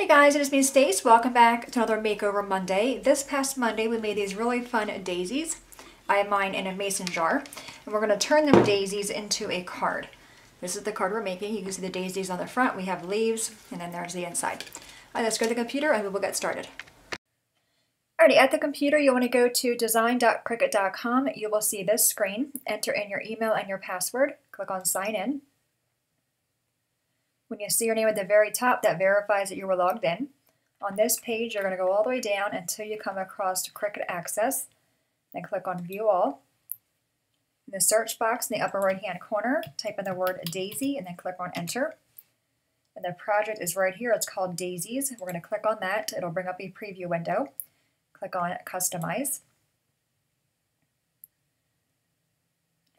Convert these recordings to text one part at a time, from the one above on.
Hey guys, it is me, Stace. Welcome back to another Makeover Monday. This past Monday we made these really fun daisies. I have mine in a mason jar, and we're going to turn them daisies into a card. This is the card we're making. You can see the daisies on the front. We have leaves, and then there's the inside. All right, let's go to the computer and we will get started. Alrighty, at the computer you want to go to design.cricut.com. You will see this screen. Enter in your email and your password. Click on sign in. When you see your name at the very top, that verifies that you were logged in. On this page, you're going to go all the way down until you come across to Cricut Access. Then click on View All. In the search box in the upper right-hand corner, type in the word Daisy and then click on Enter. And the project is right here. It's called Daisies. We're going to click on that. It'll bring up a preview window. Click on Customize.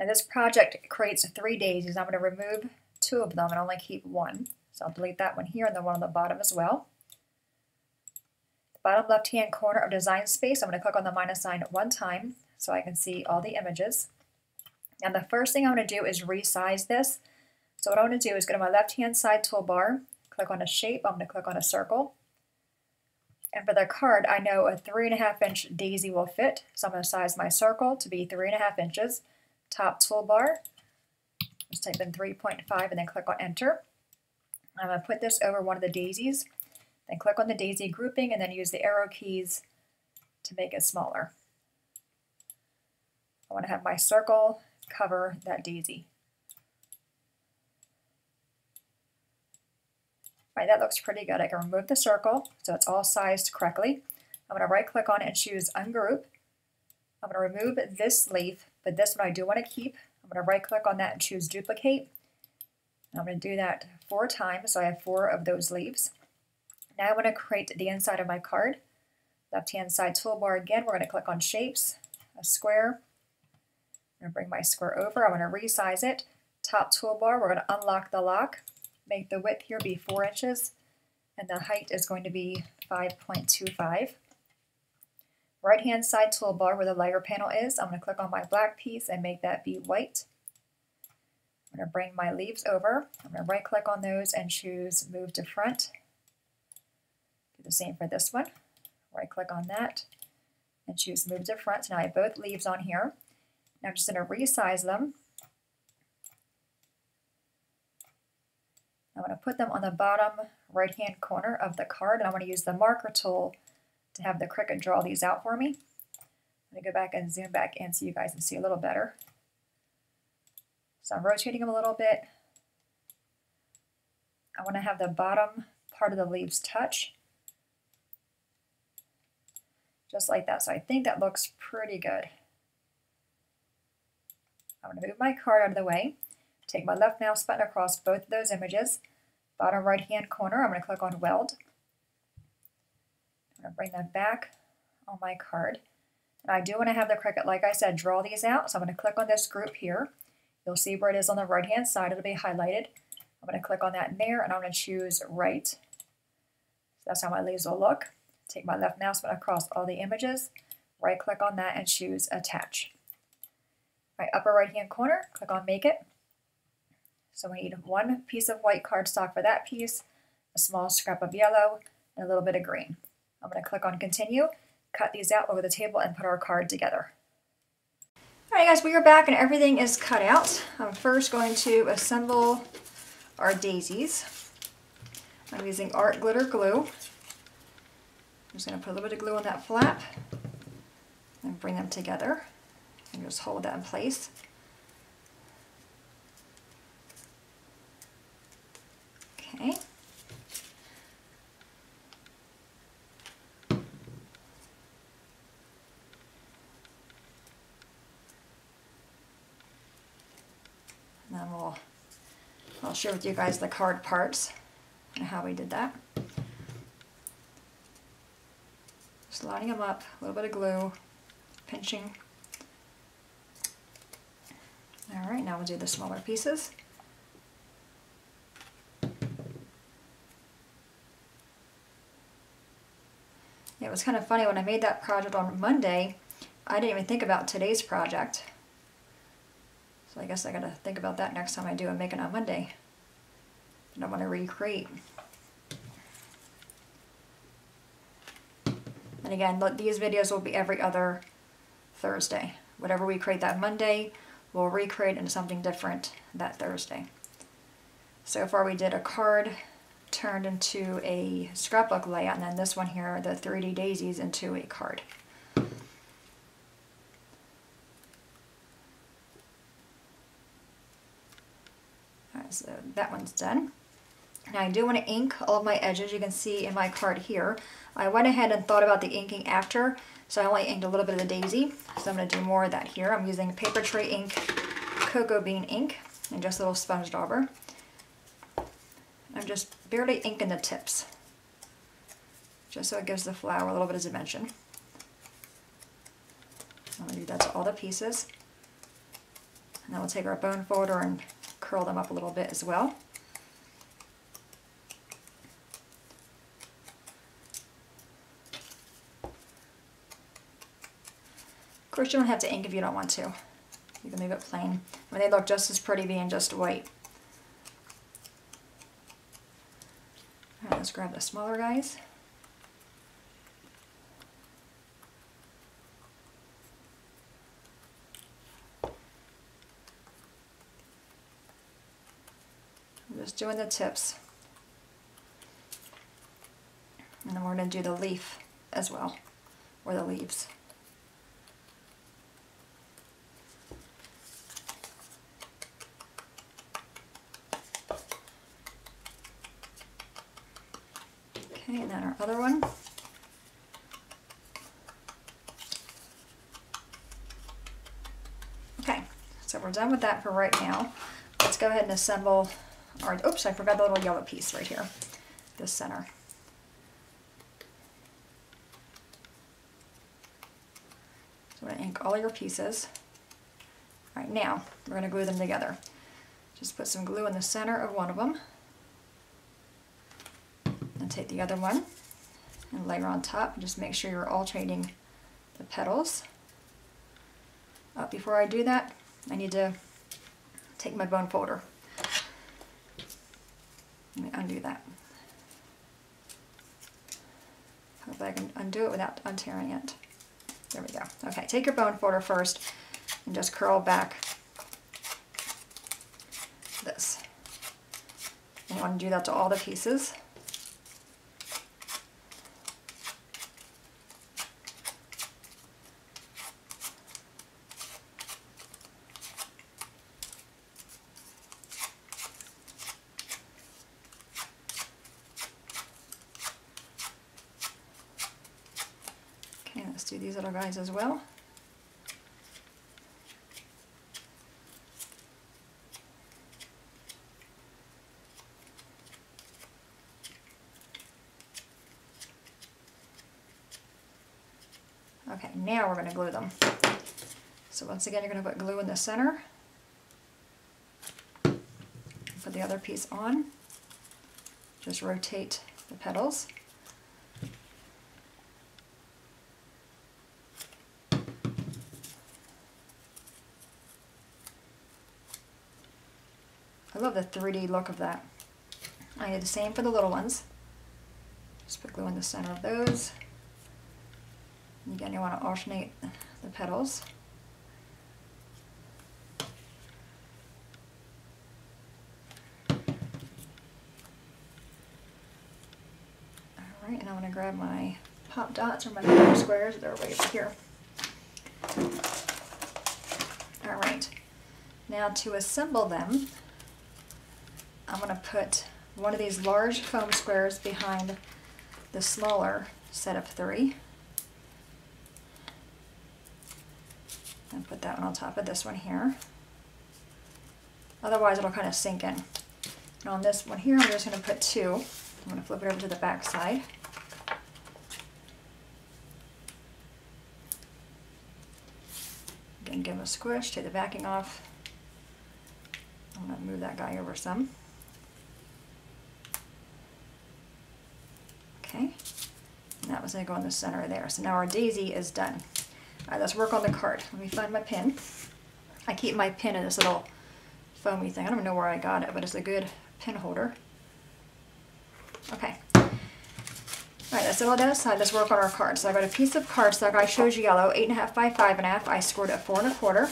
And this project creates 3 daisies. I'm going to remove 2 of them and only keep 1. So I'll delete that one here and the one on the bottom as well. The bottom left-hand corner of Design Space, I'm going to click on the minus sign 1 time so I can see all the images. And the first thing I'm going to do is resize this. So what I'm going to do is go to my left-hand side toolbar, click on a shape, I'm going to click on a circle. And for the card, I know a 3.5-inch daisy will fit, so I'm going to size my circle to be 3.5 inches. Top toolbar, just type in 3.5 and then click on Enter. I'm going to put this over one of the daisies, then click on the daisy grouping and then use the arrow keys to make it smaller. I want to have my circle cover that daisy. All right, that looks pretty good. I can remove the circle so it's all sized correctly. I'm going to right click on it and choose Ungroup. I'm going to remove this leaf, but this one I do want to keep. I'm going to right click on that and choose Duplicate. I'm going to do that 4 times, so I have 4 of those leaves. Now I want to create the inside of my card. Left hand side toolbar again, we're going to click on Shapes, a square. I'm going to bring my square over, I'm going to resize it. Top toolbar, we're going to unlock the lock. Make the width here be 4 inches, and the height is going to be 5.25. Right hand side toolbar where the layer panel is, I'm going to click on my black piece and make that be white. I'm going to bring my leaves over. I'm going to right click on those and choose Move to Front. Do the same for this one. Right click on that and choose Move to Front. So now I have both leaves on here. Now I'm just going to resize them. I'm going to put them on the bottom right hand corner of the card, and I'm going to use the marker tool to have the Cricut draw these out for me. Let me go back and zoom back in so you guys can see a little better. So I'm rotating them a little bit. I want to have the bottom part of the leaves touch. Just like that. So I think that looks pretty good. I'm going to move my card out of the way. Take my left mouse button across both of those images. Bottom right hand corner, I'm going to click on Weld. I'm going to bring them back on my card. And I do want to have the Cricut, like I said, draw these out. So I'm going to click on this group here. You'll see where it is on the right hand side. It'll be highlighted. I'm going to click on that in there and I'm going to choose Right. So that's how my leaves will look. Take my left mouse button across all the images. Right click on that and choose Attach. Right upper right hand corner, click on Make It. So we need 1 piece of white cardstock for that piece, a small scrap of yellow, and a little bit of green. I'm going to click on Continue, cut these out over the table, and put our card together. Alright guys, we are back and everything is cut out. I'm first going to assemble our daisies. I'm using art glitter glue. I'm just going to put a little bit of glue on that flap and bring them together and just hold that in place. Okay. And then I'll share with you guys the card parts and how we did that. Just lining them up, a little bit of glue, pinching. All right, now we'll do the smaller pieces. It was kind of funny when I made that project on Monday, I didn't even think about today's project. So I guess I gotta think about that next time I do a Make It on Monday. And I want to recreate. And again, these videos will be every other Thursday. Whatever we create that Monday, we'll recreate into something different that Thursday. So far we did a card turned into a scrapbook layout, and then this one here, the 3D daisies, into a card. Alright, so that one's done. Now I do want to ink all of my edges. You can see in my card here, I went ahead and thought about the inking after, so I only inked a little bit of the daisy. So I'm going to do more of that here. I'm using paper tray ink, cocoa bean ink, and just a little sponge dauber. I'm just barely inking the tips, just so it gives the flower a little bit of dimension. I'm going to do that to all the pieces. And then we'll take our bone folder and curl them up a little bit as well. Of course, you don't have to ink if you don't want to. You can leave it plain. I mean, they look just as pretty being just white. Alright, let's grab the smaller guys. I'm just doing the tips. And then we're going to do the leaf as well, or the leaves. Okay, and then our other one. Okay, so we're done with that for right now. Let's go ahead and assemble our, oops, I forgot the little yellow piece right here, the center. So we're going to ink all your pieces. All right, now we're going to glue them together. Just put some glue in the center of one of them. And take the other one and layer on top. Just make sure you're alternating the petals. Before I do that, I need to take my bone folder. Let me undo that. Hope I can undo it without untearing it. There we go. Okay, take your bone folder first and just curl back this. And you want to do that to all the pieces. Let's do these little guys as well. Okay, now we're going to glue them. So once again, you're going to put glue in the center. Put the other piece on. Just rotate the petals. I love the 3D look of that. I did the same for the little ones. Just put glue in the center of those. And again, you want to alternate the petals. Alright, and I'm going to grab my pop dots or my foam squares. They're way over here. Alright, now to assemble them, I'm going to put one of these large foam squares behind the smaller set of 3. And put that one on top of this one here. Otherwise it'll kind of sink in. And on this one here, I'm just going to put 2. I'm going to flip it over to the back side. Again, give them a squish, take the backing off. I'm going to move that guy over some. Okay, and that was going to go in the center there. So now our daisy is done. All right, let's work on the card. Let me find my pin. I keep my pin in this little foamy thing. I don't even know where I got it, but it's a good pin holder. Okay. Alright, that's all that aside. Let's work on our card. So I got a piece of cardstock. I chose yellow, 8.5 by 5.5. I scored at 4 1/4.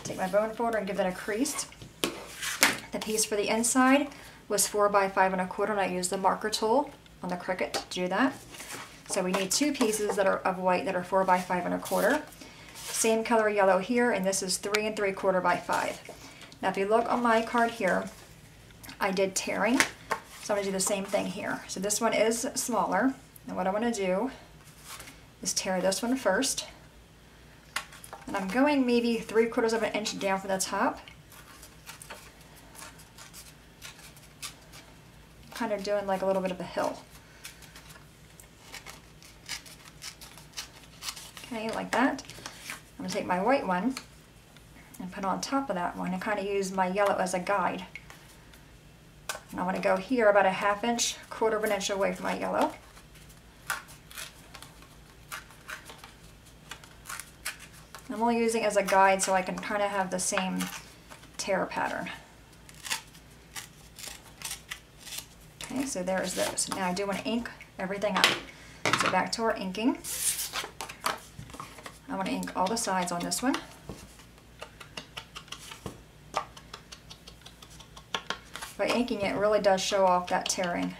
Take my bone folder and give that a crease. The piece for the inside was 4 by 5 1/4, and I used the marker tool on the Cricut to do that. So we need 2 pieces that are of white that are 4 by 5 1/4. Same color yellow here, and this is 3 3/4 by 5. Now if you look on my card here, I did tearing. So I'm going to do the same thing here. So this one is smaller, and what I want to do is tear this one first. And I'm going maybe 3/4 of an inch down from the top. Kind of doing like a little bit of a hill. Okay, like that. I'm going to take my white one and put on top of that one and kind of use my yellow as a guide. And I want to go here about a 1/2 inch, 1/4 of an inch away from my yellow. I'm only using it as a guide so I can kind of have the same tear pattern. Okay, so there's those. Now I do want to ink everything up. So back to our inking. I want to ink all the sides on this one. By inking it really does show off that tearing.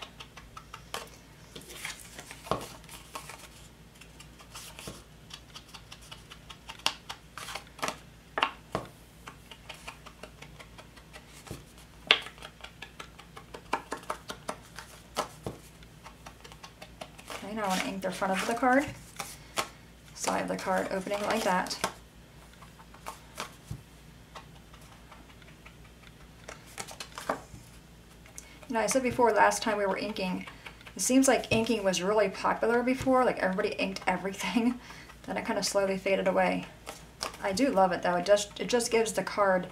Okay, now I want to ink the front of the card. So I have the card opening like that. You know, I said before last time we were inking, it seems like inking was really popular before, like everybody inked everything. Then it kind of slowly faded away. I do love it though, it just gives the card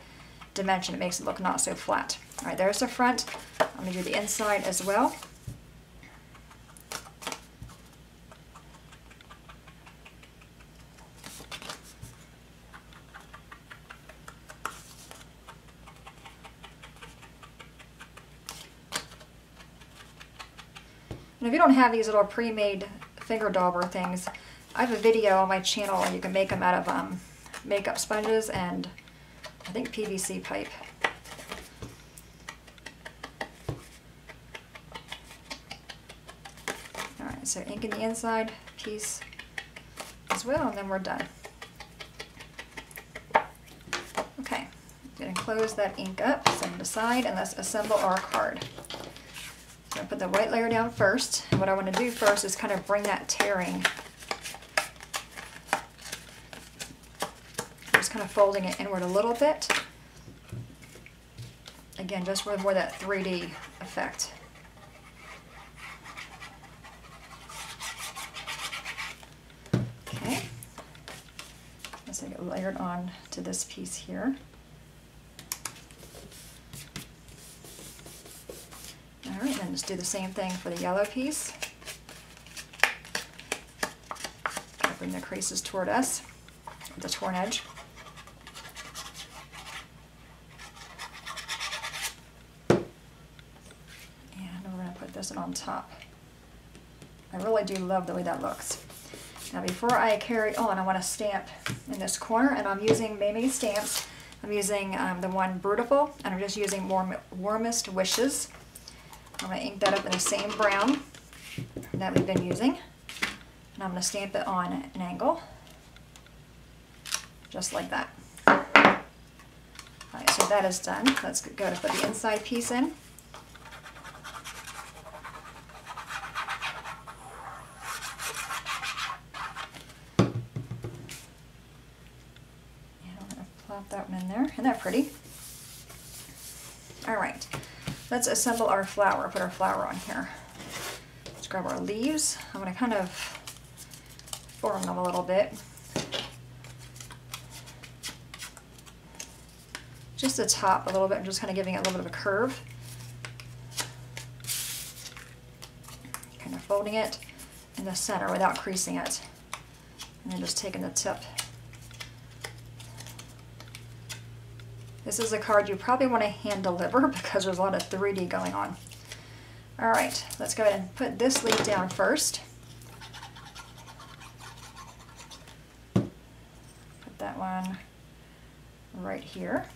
dimension, it makes it look not so flat. Alright, there's the front. I'm going to do the inside as well. And if you don't have these little pre-made finger dauber things, I have a video on my channel and you can make them out of makeup sponges and I think PVC pipe. Alright, so inking the inside piece as well, and then we're done. Okay, going to close that ink up, set it aside, and let's assemble our card. I'm going to put the white layer down first, and what I want to do first is kind of bring that tearing. Just kind of folding it inward a little bit. Again, just for more that 3D effect. Okay. Let's get it layered on to this piece here. Alright, then just do the same thing for the yellow piece. Bring the creases toward us, with the torn edge. And we're going to put this on top. I really do love the way that looks. Now before I carry on, I want to stamp in this corner, and I'm using Mayme stamps. I'm using the one Brutiful, and I'm just using Warmest Wishes. I'm going to ink that up in the same brown that we've been using. And I'm going to stamp it on an angle, just like that. Alright, so that is done. Let's go to put the inside piece in. And I'm going to plop that one in there. Isn't that pretty? Alright, let's assemble our flower. Put our flower on here. Let's grab our leaves. I'm going to kind of form them a little bit. Just the top a little bit. I'm just kind of giving it a little bit of a curve. Kind of folding it in the center without creasing it. And then just taking the tip. This is a card you probably want to hand deliver because there's a lot of 3D going on. All right, let's go ahead and put this leaf down first. Put that one right here.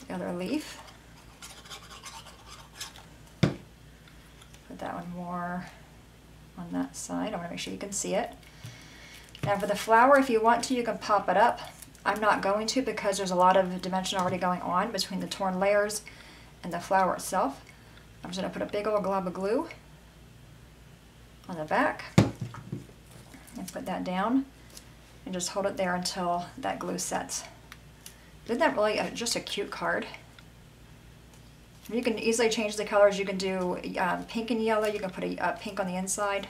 The other leaf. Put that one more on that side. I want to make sure you can see it. Now for the flower, if you want to, you can pop it up. I'm not going to because there's a lot of dimension already going on between the torn layers and the flower itself. I'm just going to put a big old glob of glue on the back and put that down and just hold it there until that glue sets. Isn't that really just a cute card? You can easily change the colors. You can do pink and yellow. You can put a pink on the inside.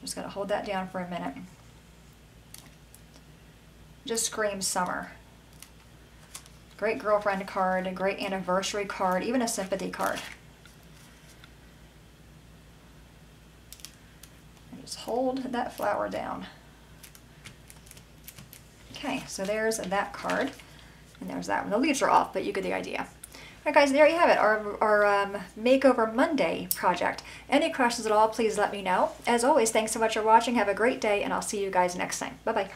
Just going to hold that down for a minute. Just screams summer. Great girlfriend card, a great anniversary card, even a sympathy card. And just hold that flower down. Okay, so there's that card, and there's that one. The leaves are off, but you get the idea. All right, guys, there you have it, our Makeover Monday project. Any questions at all, please let me know. As always, thanks so much for watching. Have a great day, and I'll see you guys next time. Bye-bye.